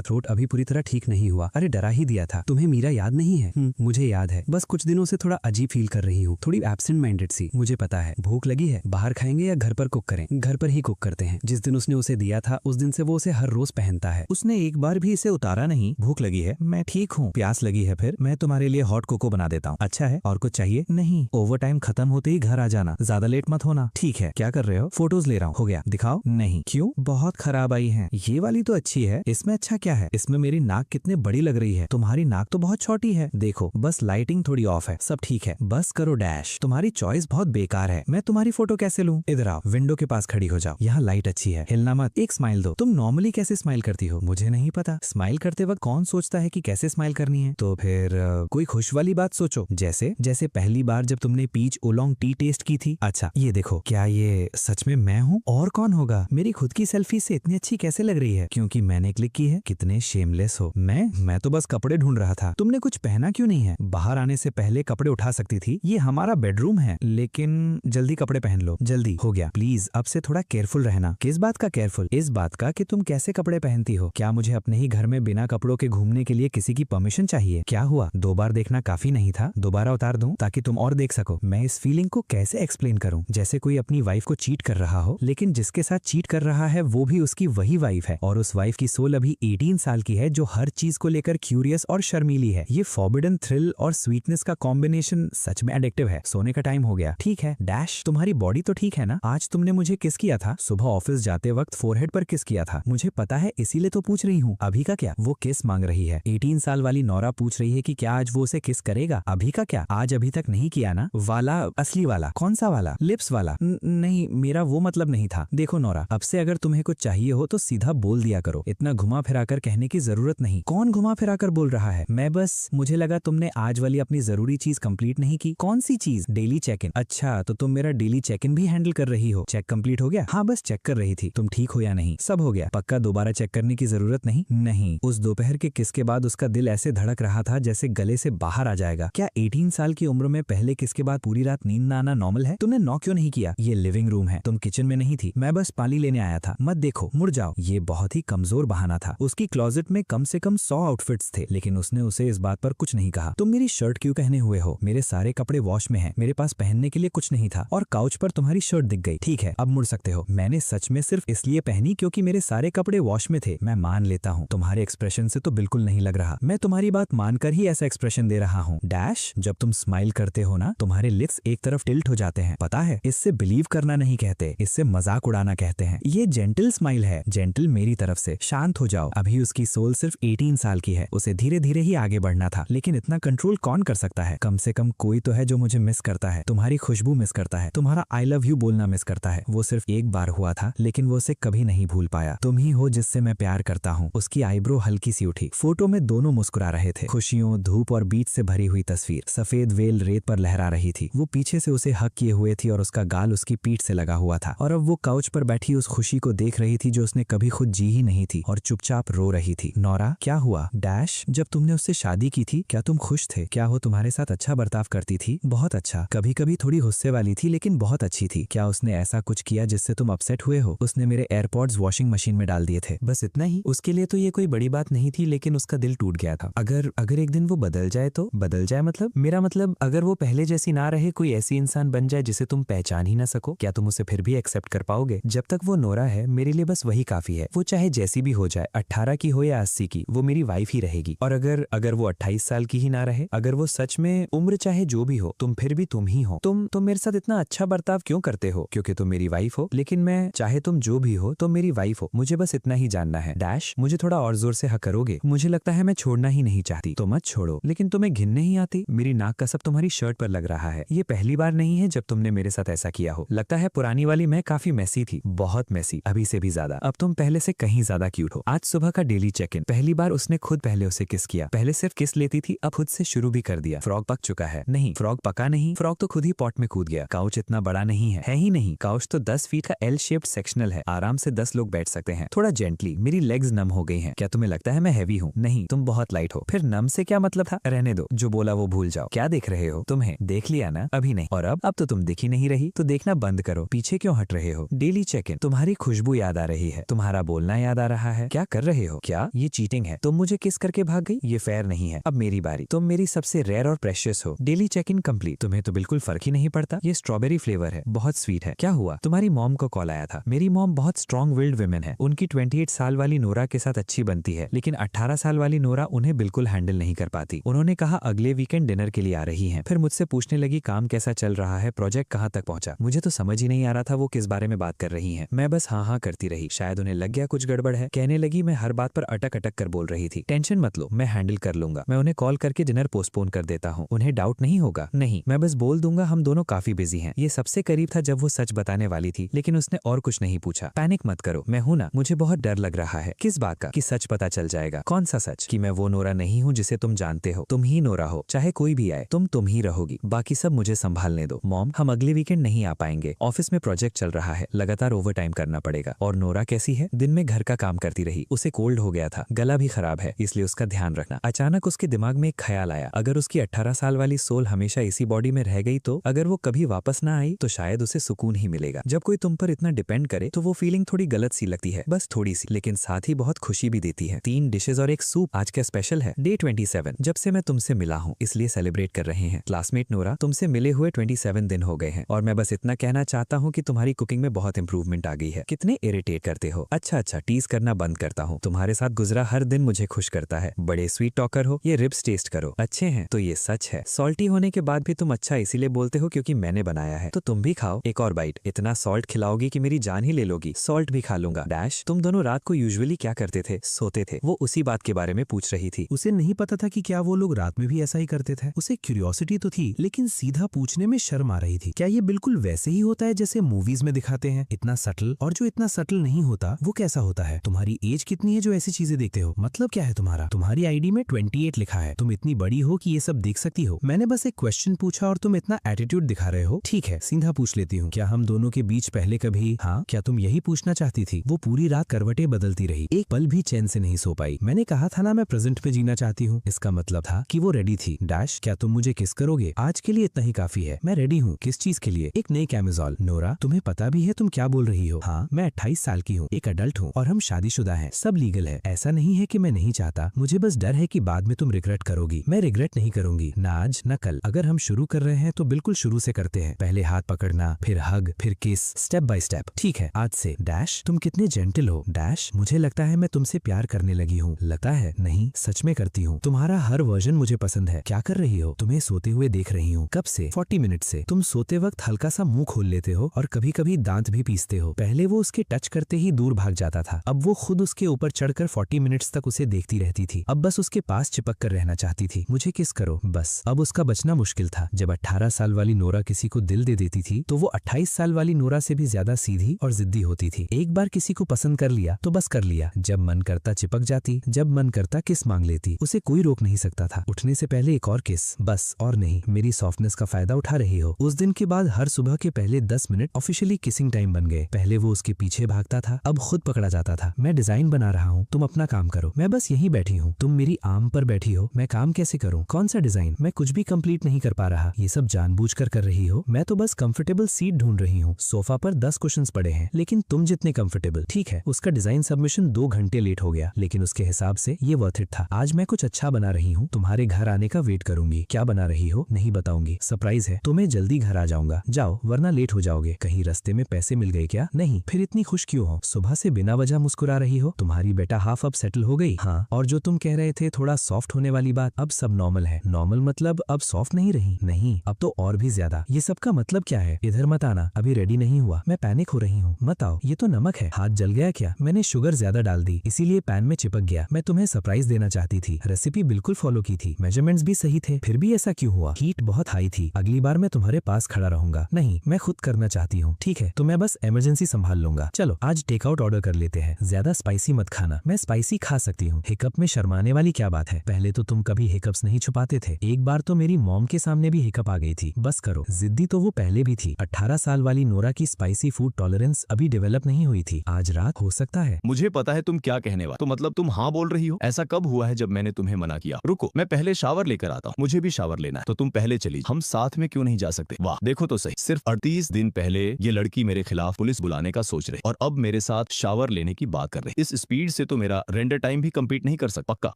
थ्रोट अभी पूरी तरह ठीक नहीं हुआ। अरे डरा ही दिया था। तुम्हें मीरा याद नहीं है? मुझे याद है, बस कुछ दिनों से थोड़ा अजीब फील कर रही हूँ, थोड़ी एब्सेंट माइंडेड सी। मुझे पता है। भूख लगी है? बाहर खाएंगे या घर पर कुक करें? घर पर ही कुक करते हैं। जिस दिन उसने उसे दिया था उस दिन से वो उसे हर रोज पहनता है। उसने एक बार भी इसे उतारा नहीं। भूख लगी है? मैं ठीक हूँ। प्यास लगी है? फिर मैं तुम्हारे लिए हॉट कोको बना देता हूँ। अच्छा है? और कुछ चाहिए? नहीं। ओवर टाइम खत्म होते ही घर आ जाना, ज्यादा लेट मत होना। ठीक है। क्या कर रहे हो? फोटोज ले रहा हूँ। हो गया? दिखाओ। नहीं। क्यों? बहुत खराब आई हैं। ये वाली तो अच्छी है। इसमें अच्छा क्या है? इसमें मेरी नाक कितने बड़ी लग रही है। तुम्हारी नाक तो बहुत छोटी है। देखो बस लाइटिंग थोड़ी ऑफ है, सब ठीक है। बस करो डैश। तुम्हारी चॉइस बहुत बेकार है। मैं तुम्हारी फोटो कैसे लूं? इधर आओ, विंडो के पास खड़ी हो जाओ। यहाँ लाइट अच्छी है, हिलना मत। एक स्माइल दो। तुम नॉर्मली कैसे स्माइल करती हो? मुझे नहीं पता। स्माइल करते वक्त कौन सोचता है कि कैसे स्माइल करनी है? तो फिर कोई खुश वाली बात सोचो। जैसे पहली बार जब तुमने पीच ओलोंग टी टेस्ट की थी। अच्छा ये देखो, क्या ये सच में मैं हूँ? और कौन होगा? मेरी खुद की सेल्फी से इतनी अच्छी कैसे लग रही है? क्योंकि मैंने क्लिक की है। कितने शेमलेस हो। मैं तो बस कपड़े ढूंढ रहा था। तुमने कुछ पहना क्यों नहीं है? बाहर आने से पहले कपड़े उठा सकती थी। ये हमारा बेडरूम है। लेकिन जल्दी कपड़े पहन लो। जल्दी। हो गया। प्लीज अब से थोड़ा केयरफुल रहना। किस बात का केयरफुल? इस बात का कि तुम कैसे कपड़े पहनती हो। क्या मुझे अपने ही घर में बिना कपड़ों के घूमने के लिए किसी की परमिशन चाहिए? क्या हुआ? 2 बार देखना काफी नहीं था? दोबारा उतार दूं ताकि तुम और देख सको? मैं इस फीलिंग को कैसे एक्सप्लेन करूं? जैसे कोई अपनी वाइफ को चीट कर रहा हो, लेकिन जिसके साथ चीट कर रहा है वो भी उसकी वही वाइफ है, और उस वाइफ की सोल अभी 18 साल की है, जो हर चीज को लेकर क्यूरियस और शर्मीली है। ये फॉरबिडन थ्रिल और स्वीटनेस का कॉम्बिनेशन सच में एडिक्टिव है। सोने का टाइम हो गया। ठीक है डैश, तुम्हारी बॉडी तो ठीक है ना? आज तुमने मुझे किस किया था? सुबह ऑफिस जाते वक्त फोरहेड पर किस किया था। मुझे पता है, इसीलिए तो पूछ रही हूँ। अभी का क्या? वो किस मांग रही है। 18 साल वाली नौरा पूछ रही है कि क्या आज वो उसे किस करेगा। अभी का क्या? आज अभी तक नहीं किया ना? वाला, असली वाला। कौन सा वाला? लिप्स वाला? नहीं, मेरा वो मतलब नहीं था। देखो नौरा, अब से अगर तुम्हें कुछ चाहिए हो तो सीधा बोल दिया करो, इतना घुमा फिराकर कहने की जरूरत नहीं। कौन घुमा फिराकर बोल रहा है? मैं बस, मुझे लगा तुमने आज वाली अपनी जरूरी चीज कंप्लीट नहीं की। कौन सी चीज? Daily check in. अच्छा, तो तुम मेरा डेली चेक इन भी हैंडल कर रही हो। चेक कंप्लीट हो गया? हाँ, बस चेक कर रही थी तुम ठीक हो या नहीं। सब हो गया? पक्का दोबारा चेक करने की जरूरत नहीं? नहीं। उस दोपहर के किस के बाद उसका दिल ऐसे धड़क रहा था जैसे गले से बाहर आ जाएगा। क्या 18 साल की उम्र में पहले किस के बाद पूरी रात नींद न आना नॉर्मल है? तुमने नॉक क्यों नहीं किया? ये लिविंग रूम है, तुम किचन में नहीं थी। मैं बस पानी लेने आया था। मत देखो, मुड़ जाओ। ये बहुत ही कमजोर बहाना था। उसकी क्लोजेट में कम से कम 100 आउटफिट्स थे, लेकिन उसने उसे इस बात पर कुछ नहीं कहा। तुम मेरी शर्ट क्यों पहने हुए हो? मेरे सारे कपड़े वॉश में हैं, मेरे पास पहनने के लिए कुछ नहीं था, और काउच पर तुम्हारी शर्ट दिख गई। ठीक है, अब मुड़ सकते हो। मैंने सच में सिर्फ इसलिए पहनी क्योंकि मेरे सारे कपड़े वॉश में थे। मैं मान लेता हूँ, तुम्हारे एक्सप्रेशन से तो बिल्कुल नहीं लग रहा। मैं तुम्हारी बात मानकर ही ऐसा एक्सप्रेशन दे रहा हूँ। डैश, जब तुम स्माइल करते हो ना, तुम्हारे लिप्स एक तरफ टिल्ट हो जाते हैं। पता है, इससे बिलीव करना नहीं कहते, इससे मजाक उड़ाना कहते हैं। ये जेंटल स्माइल है। जेंटल मेरी तरफ से। शांत हो जाओ। अभी उसकी सोल सिर्फ 18 साल की है, उसे धीरे धीरे ही आगे बढ़ना था, लेकिन इतना कंट्रोल कौन कर सकता है? कम से कम कोई तो है जो मुझे मिस करता है। तुम्हारी खुशबू मिस करता है, तुम्हारा आई लव यू बोलना मिस करता है। वो सिर्फ एक बार हुआ था, लेकिन वो उसे कभी नहीं भूल पाया। तुम ही हो जिससे मैं प्यार करता हूँ। उसकी आईब्रो हल्की सी उठी। फोटो में दोनों मुस्कुरा रहे थे। खुशियों, धूप और बीच से भरी हुई तस्वीर। सफेद वेल रेत पर लहरा रही थी। वो पीछे से उसे हक किए हुए थी और उसका गाल उसकी पीठ से लगा हुआ था, और अब वो काउच पर बैठी उस खुशी को देख रही थी जो उसने कभी खुद जी ही नहीं थी, और चुपचाप रो रही थी। नौरा, क्या हुआ? डैश, जब तुमने उससे शादी की थी क्या तुम खुश थे? क्या वो तुम्हारे साथ अच्छा बर्ताव करती थी? बहुत अच्छा। कभी कभी थोड़ी गुस्से वाली थी, लेकिन बहुत अच्छी थी। क्या उसने ऐसा कुछ किया जिससे तुम अपसेट हुए हो? उसने मेरे एयरपॉड्स वॉशिंग मशीन में डाल दिए थे, बस इतना ही। उसके लिए तो ये कोई बड़ी बात नहीं थी, लेकिन उसका दिल टूट गया था। अगर एक दिन वो बदल जाए तो? बदल जाए मतलब? मेरा मतलब अगर वो पहले जैसी ना रहे, कोई ऐसी इंसान बन जाए जिसे तुम पहचान ही ना सको, क्या तुम उसे फिर भी एक्सेप्ट कर पाओगे? जब तक वो नोरा है, मेरे लिए बस वही काफी है। वो चाहे जैसी भी हो जाए, 18 की हो या 80 की, वो मेरी वाइफ ही रहेगी। और अगर वो 28 साल की ही ना रहे, अगर वो सच में, उम्र चाहे जो भी हो, तुम फिर भी तुम ही हो। तुम मेरे साथ इतना अच्छा बर्ताव क्यों करते हो? क्योंकि तुम मेरी वाइफ हो। लेकिन मैं, चाहे तुम जो भी हो, तुम मेरी वाइफ हो। मुझे बस इतना ही जानना है। डैश, मुझे थोड़ा और जोर से हक करोगे? मुझे लगता है मैं छोड़ना ही नहीं चाहती। तो मत छोड़ो। लेकिन तुम्हें घिन नहीं आती? मेरी नाक का सब तुम्हारी शर्ट पर लग रहा है। ये पहली बार नहीं है जब तुमने मेरे साथ ऐसा किया हो। लगता है पुरानी वाली मैं काफी मैसी थी, बहुत मैसी, अभी से भी ज्यादा। अब तुम पहले से कहीं ज्यादा क्यूट हो। आज सुबह का डेली चेक इन, पहली बार उसने खुद पहले उसे किस किया। पहले सिर्फ किस लेती थी, अब खुद से शुरू भी कर दिया। फ्रॉग पक चुका है? नहीं, फ्रॉग पका नहीं, फ्रॉग तो खुद ही पॉट में कूद गया। काउच इतना बड़ा नहीं है ही नहीं। काउच तो 10 फीट का एल शेप्ड सेक्शनल है, आराम से 10 लोग बैठ सकते हैं। थोड़ा जेंटली। मेरी लेग्स नम हो गई हैं। क्या तुम्हें लगता है मैं हैवी हूँ? नहीं, तुम बहुत लाइट हो। फिर नम से क्या मतलब था? रहने दो, जो बोला वो भूल जाओ। क्या देख रहे हो? तुम्हें देख लिया ना? अभी नहीं। और अब तो तुम दिख ही नहीं रही, तो देखना बंद करो। पीछे क्यों हट रहे रहे हो? Daily check in. तुम्हारी खुशबू याद आ रही है, तुम्हारा बोलना याद आ रहा है। क्या कर रहे हो? क्या ये चीटिंग है? तुम मुझे किस करके भाग गई? ये फेयर नहीं है। अब मेरी बारी। तुम मेरी सबसे रेयर और प्रेशियस हो। Daily check in complete. तुम्हें तो बिल्कुल फर्क ही नहीं पड़ता। ये स्ट्रॉबेरी फ्लेवर है, बहुत स्वीट है। क्या हुआ? तुम्हारी मॉम को कॉल आया था। मेरी मॉम बहुत स्ट्रॉन्ग विल्ड वुमेन है। उनकी 28 साल वाली नोरा के साथ अच्छी बनती है, लेकिन 18 साल वाली नोरा उन्हें बिल्कुल हैंडल नहीं कर पाती। उन्होंने कहा अगले वीकेंड डिनर के लिए आ रही हैं। फिर मुझसे पूछने लगी काम कैसा चल रहा है, प्रोजेक्ट कहाँ तक पहुंचा। मुझे तो समझ ही नहीं आ रहा था वो किस बारे में बात कर रही हैं। मैं बस हाँ हाँ करती रही। शायद उन्हें लग गया कुछ गड़बड़ है। कहने लगी मैं हर बात पर अटक अटक कर बोल रही थी। टेंशन मत लो, मैं हैंडल कर लूंगा। मैं उन्हें कॉल करके डिनर पोस्टपोन कर देता हूँ। उन्हें डाउट नहीं होगा? नहीं, मैं बस बोल दूंगा हम दोनों काफी बिजी हैं। ये सबसे करीब था जब वो सच बताने वाली थी, लेकिन उसने और कुछ नहीं पूछा। पैनिक मत करो, मैं हूं ना। मुझे बहुत डर लग रहा है। किस बात का? कि सच पता चल जाएगा। कौन सा सच? कि मैं वो नोरा नहीं हूँ जिसे तुम जानते हो। तुम ही नोरा हो, चाहे कोई भी आए, तुम ही रहोगी। बाकी सब मुझे संभालने दो। मॉम, हम अगले वीकेंड नहीं आ पाएंगे। ऑफिस में प्रोजेक्ट चल रहा है, लगातार ओवर टाइम करना पड़ेगा। और नोरा कैसी है? दिन में घर का काम करती रही, उसे कोल्ड हो गया था, गला भी खराब है, इसलिए उसका ध्यान रखना। अचानक उसके दिमाग में एक ख्याल आया, अगर उसकी 18 साल वाली सोल हमेशा इसी बॉडी में रह गई तो अगर वो कभी वापस ना आई तो शायद उसे सुकून ही मिलेगा। जब कोई तुम पर इतना डिपेंड करे तो वो फीलिंग थोड़ी गलत सी लगती है, बस थोड़ी सी, लेकिन साथ ही बहुत खुशी भी देती है। 3 डिशेज और एक सूप। आज का स्पेशल है डे 27। जब से मैं तुमसे मिला हूँ इसलिए सेलिब्रेट कर रहे हैं। क्लासमेट नोरा, तुमसे मिले हुए 27 दिन हो गए हैं और मैं बस इतना कहना चाहता हूँ कि तुम्हारी कुकिंग में बहुत इंप्रूवमेंट आ गई है। कितने इरिटेट करते हो। अच्छा, टीज करना बंद करता हूँ। तुम्हारे साथ गुजरा हर दिन मुझे खुश करता है। बड़े स्वीट टॉकर हो। ये रिब्स टेस्ट करो, अच्छे हैं। तो ये सच है, सॉल्टी होने के बाद भी तुम अच्छा इसीलिए बोलते हो क्योंकि मैंने बनाया है। तो तुम भी खाओ एक और बाइट। इतना सॉल्ट खिलाओगी कि मेरी जान ही ले लोगी। सॉल्ट भी खा लूंगा। डैश, तुम दोनों रात को यूजुअली क्या करते थे? सोते थे। वो उसी बात के बारे में पूछ रही थी। उसे नहीं पता था कि क्या वो लोग रात में भी ऐसा ही करते थे। उसे क्यूरियोसिटी तो थी, लेकिन सीधा पूछने में शर्म आ रही थी। क्या ये बिल्कुल वैसे ही होता है जैसे मूवीज में दिखाते हैं, इतना सटल? और जो इतना सटल नहीं होता वो कैसा होता है? तुम्हारी एज कितनी है जो ऐसी चीजें देखते हो? मतलब क्या है तुम्हारा? तुम्हारी आईडी में 28 लिखा है। तुम इतनी बड़ी हो कि ये सब देख सकती हो। मैंने बस एक क्वेश्चन पूछा और तुम इतना एटीट्यूड दिखा रहे हो। ठीक है, सीधा पूछ लेती हूँ, क्या हम दोनों के बीच पहले कभी? हाँ, क्या तुम यही पूछना चाहती थी? वो पूरी रात करवटें बदलती रही, एक पल भी चैन से नहीं सो पाई। मैंने कहा था ना मैं प्रेजेंट में जीना चाहती हूँ। इसका मतलब था कि वो रेडी थी। डैश, क्या तुम मुझे किस करोगे? आज के लिए इतना ही काफी है। मैं रेडी हूँ। किस चीज के लिए? एक नई कैमिजोल। नोरा, तुम्हें पता भी है तुम क्या बोल रही हो? हाँ, मैं 28 साल की हूँ, एक अडल्ट हूँ और हम शादीशुदा हैं, सब लीगल है। ऐसा नहीं है कि मैं नहीं चाहता, मुझे बस डर है कि बाद में तुम रिग्रेट करोगी। मैं रिग्रेट नहीं करूंगी, ना आज ना कल। अगर हम शुरू कर रहे हैं तो बिल्कुल शुरू से करते हैं। पहले हाथ पकड़ना, फिर हग, फिर किस, स्टेप बाय स्टेप। ठीक है, आज से। डैश, तुम कितने जेंटल हो। डैश, मुझे लगता है मैं तुमसे प्यार करने लगी हूँ। लगता है? नहीं, सच में करती हूँ। तुम्हारा हर वर्जन मुझे पसंद है। क्या कर रही हो? तुम्हें सोते हुए देख रही हूँ। कब से? 40 मिनट से। तुम सोते वक्त हल्का सा मुंह खोल लेते हो और कभी कभी दांत भी पीसते हो। पहले वो उसके टच करते ही दूर भाग जाता था, अब वो खुद उसके ऊपर चढ़कर 40 मिनट्स तक उसे देखती रहती थी। अब बस उसके पास चिपक कर रहना चाहती थी। मुझे किस करो बस। अब उसका बचना मुश्किल था। जब 18 साल वाली नोरा किसी को दिल दे देती थी तो वो 28 साल वाली नोरा से भी ज्यादा सीधी और जिद्दी होती थी। एक बार किसी को पसंद कर लिया तो बस कर लिया। जब मन करता चिपक जाती, जब मन करता किस मांग लेती। उसे कोई रोक नहीं सकता था। उठने से पहले एक और किस, बस। और नहीं, मेरी सॉफ्टनेस का फायदा उठा रही हो। उस दिन के बाद हर सुबह के पहले 10 मिनट ऑफिशियली किसिंग टाइम बन गए। पहले वो उसके पीछे भागता था, अब खुद पकड़ा जाता था। मैं डिजाइन बना रहा हूँ, तुम अपना काम करो। मैं बस यहीं बैठी हूँ, तुम मेरी आर्म पर बैठी हो। मैं काम कैसे करूँ? कौन सा डिजाइन? मैं कुछ भी कंप्लीट नहीं कर पा रहा। ये सब जानबूझकर कर रही हो? मैं तो बस कंफर्टेबल सीट ढूंढ रही हूँ। सोफा पर 10 कुशन्स पड़े हैं, लेकिन तुम जितने कंफर्टेबल। ठीक है, उसका डिजाइन सबमिशन 2 घंटे लेट हो गया, लेकिन उसके हिसाब से ये वर्थ इट था। आज मैं कुछ अच्छा बना रही हूँ, तुम्हारे घर आने का वेट करूंगी। क्या बना रही हो? नहीं बताऊंगी, सरप्राइज है। तो मैं जल्दी घर आ जाऊंगा। जाओ, वरना लेट हो जाओगे। कहीं रास्ते में पैसे मिल गए क्या? नहीं। फिर इतनी खुश क्यों हो? सुबह से बिना वजह मुस्कुरा रही हो। तुम्हारी बेटा हाफ अब सेटल हो गई? हाँ। और जो तुम कह रहे थे थोड़ा सॉफ्ट होने वाली बात, अब सब नॉर्मल है। नॉर्मल मतलब अब सॉफ्ट नहीं रही? नहीं, अब तो और भी ज्यादा। ये सब का मतलब क्या है? इधर मत आना, अभी रेडी नहीं हुआ। मैं पैनिक हो रही हूँ। मत आओ। ये तो नमक है। हाथ जल गया क्या? मैंने शुगर ज्यादा डाल दी, इसीलिए पैन में चिपक गया। मैं तुम्हें सरप्राइज देना चाहती थी। रेसिपी बिल्कुल फॉलो की थी, मेजरमेंट्स भी सही थे, फिर भी ऐसा क्यों हुआ? हीट बहुत हाई थी। अगली बार मैं तुम्हारे पास खड़ा रहूंगा। नहीं, मैं खुद करना चाहती हूँ। ठीक है, तो मैं बस इमरजेंसी संभाल लूंगा। चलो आज टेकआउट ऑर्डर कर लेते हैं। ज्यादा स्पाइसी मत खाना। मैं स्पाइसी खा सकती हूँ। हिकअप में शर्माने वाली क्या बात है? पहले तो तुम कभी हिकअप्स नहीं छुपाते थे। एक बार तो मेरी मॉम के सामने भी हिकअप आ गई थी। बस करो, जिद्दी तो वो पहले भी थी। 18 साल वाली नोरा की स्पाइसी फूड टॉलरेंस अभी डेवलप नहीं हुई थी। आज रात हो सकता है। मुझे पता है तुम क्या कहने वाले। तो मतलब तुम हाँ बोल रही हो? ऐसा कब हुआ है जब मैंने तुम्हें मना किया? रुको, मैं पहले शावर लेकर आता हूँ। मुझे भी शावर लेना है। तो तुम पहले चली, हम साथ में क्यों नहीं जा सकते? वाह, देखो तो सही, सिर्फ 38 दिन पहले ये लड़की लड़की मेरे खिलाफ पुलिस बुलाने का सोच रहे और अब मेरे साथ शावर लेने की बात कर रहे। इस स्पीड से तो मेरा रेंडर टाइम भी कंप्लीट नहीं कर सकता। पक्का,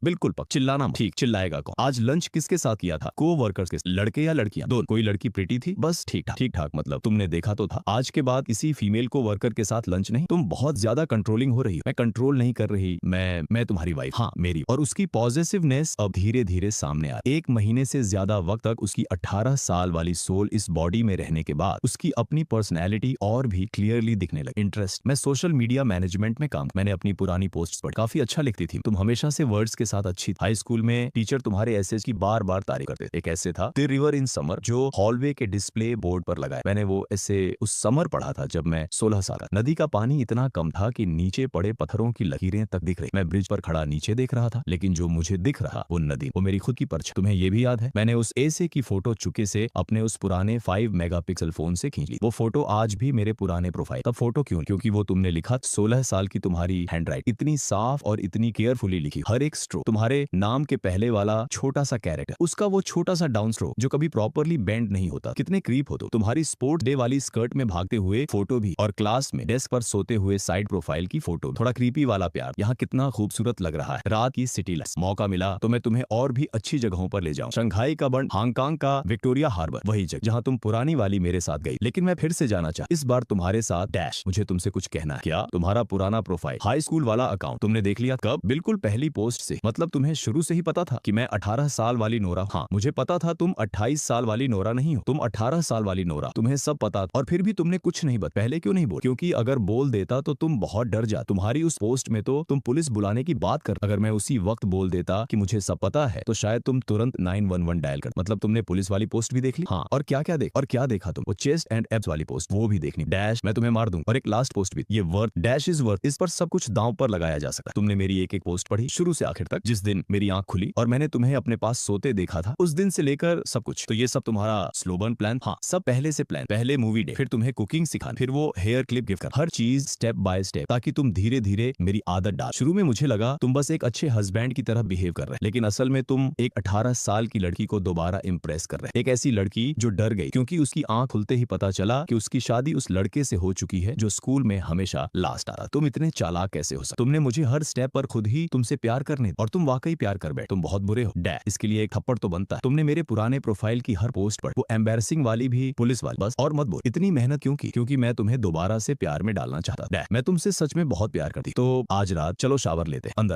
बिल्कुल पक्का। चिल्लाना मत। ठीक, चिल्लाएगा कौन? आज लंच किसके साथ किया था? को वर्कर्स के, लड़के या लड़कियां? दोनों। कोई लड़की प्रीटी थी? बस ठीक ठाक। ठीक ठाक मतलब तुमने देखा तो था। आज के बाद किसी फीमेल को वर्कर के साथ लंच नहीं। तुम बहुत ज्यादा कंट्रोलिंग हो रही हो। मैं कंट्रोल नहीं कर रही। मैं तुम्हारी वाइफ, हाँ मेरी। और उसकी पॉजिटिवनेस अब धीरे धीरे सामने आ रही। 1 महीने से ज्यादा वक्त तक उसकी 18 साल वाली सोल इस बॉडी में रहने के बाद उसकी अपनी पर्सनैलिटी और भी क्लियरली दिखने लगी। इंटरेस्ट, मैं सोशल मीडिया मैनेजमेंट में काम। मैंने अपनी पुरानी पोस्ट पर काफी अच्छा लिखती थी। तुम हमेशा से वर्ड्स के साथ अच्छी। हाई स्कूल में टीचर तुम्हारे एसेज की बार बार तारीफ करते थे। एक ऐसे था द रिवर इन समर जो हॉलवे के डिस्प्ले बोर्ड पर लगाया। मैंने वो ऐसे उस समर पढ़ा था जब मैं 16 साल का। नदी का पानी इतना कम था कि नीचे पड़े पत्थरों की लकीरें तक दिख रही। मैं ब्रिज पर खड़ा नीचे देख रहा था, लेकिन जो मुझे दिख रहा वो नदी, वो मेरी खुद की परछाई। तुम्हें ये भी याद है मैंने उस ऐसे की फोटो चुके से अपने उस पुराने 5 मेगापिक्सल फोन से खींच ली। वो फोटो आज भी मेरे पुराने प्रोफाइल। तब फोटो क्यों? क्योंकि वो तुमने लिखा 16 साल की तुम्हारी हैंडराइट इतनी साफ और इतनी केयरफुली लिखी। हर एक स्ट्रोक, तुम्हारे नाम के पहले वाला छोटा सा कैरेक्टर, उसका वो छोटा सा डाउन स्ट्रोक जो कभी प्रॉपरली बेंड नहीं होता। कितने क्रीप हो तुम्हारी स्पोर्ट्स डे वाली स्कर्ट में भागते हुए फोटो भी, और क्लास में डेस्क पर सोते हुए साइड प्रोफाइल की फोटो। थोड़ा क्रीपी वाला प्यार यहाँ कितना खूबसूरत लग रहा है। रात की सिटी लाइट्स। मौका मिला तो मैं तुम्हें और भी अच्छी जगहों पर ले जाऊं। शंघाई का बंद, हांगकांग का विक्टोरिया हार्बर, वही जगह जहाँ तुम पुरानी वाली मेरे साथ गई। लेकिन मैं फिर से जाना चाह, इस बार तुम्हारे साथ डैश। मुझे तुमसे कुछ कहना है। क्या? तुम्हारा पुराना प्रोफाइल, हाई स्कूल वाला अकाउंट तुमने देख लिया? कब? बिल्कुल पहली पोस्ट से। मतलब तुम्हें शुरू से ही पता था कि मैं 18 साल वाली नोरा। हाँ मुझे पता था तुम 28 साल वाली नोरा नहीं हो, तुम 18 साल वाली नोरा। तुम्हें सब पता और फिर भी तुमने कुछ नहीं बता। पहले क्यों नहीं बोल? क्योंकि अगर बोल देता तो तुम बहुत डर जा। तुम्हारी उस पोस्ट में तो तुम पुलिस बुलाने की बात कर। अगर मैं उसी वक्त बोल देता कि मुझे सब पता है तो शायद तुम तुरंत 911 डायल कर। मतलब तुमने पुलिस वाली पोस्ट भी देख ली? हाँ। और क्या क्या देखा तुम? वो चेस्ट एंड एब्स वाली पोस्ट, वो भी देखनी। डैश, मैं तुम्हें मार दूं। और एक लास्ट पोस्ट भी, ये वर्थ, डैश इज वर्थ। इस पर सब कुछ दांव पर लगाया जा सकता है। तुमने मेरी एक एक पोस्ट पढ़ी शुरू से आखिर तक। जिस दिन मेरी आंख खुली और मैंने तुम्हें अपने पास सोते देखा था, उस दिन से लेकर सब कुछ। तो ये सब तुम्हारा स्लोबन प्लान? हाँ, सब पहले से प्लान। पहले मूवी डे, फिर तुम्हें कुकिंग सिखाना, फिर वो हेयर क्लिप गिफ्ट कर। हर चीज स्टेप बाय स्टेप, ताकि तुम धीरे धीरे मेरी आदत डाल। शुरू में मुझे लगा तुम बस एक अच्छे हस्बैंड की तरह बिहेव कर रहे, लेकिन असल में तुम एक 18 साल की लड़की को दोबारा इंप्रेस कर रहे। एक ऐसी लड़की जो डर गई क्योंकि उसकी आंख खुलते ही पता चला कि उसकी शादी उस लड़के से हो चुकी है जो स्कूल में हमेशा लास्ट आ रहा। तुम इतने चालाक कैसे हो सकते? तुमने मुझे हर स्टेप पर खुद ही तुमसे प्यार करने, और तुम वाकई प्यार कर बैठे। तुम बहुत बुरे हो डैड, इसके लिए एक थप्पड़ तो बनता है। तुमने मेरे पुराने प्रोफाइल की हर पोस्ट पर, वो एम्बैरसिंग वाली भी, पुलिस वाली, बस और मत बोल। इतनी मेहनत क्यों की? क्योंकि मैं तुम्हें दोबारा से प्यार में डालना चाहता। डैड, मैं तुमसे सच में बहुत प्यार करती। तो आज रात चलो शावर लेते, अंदर।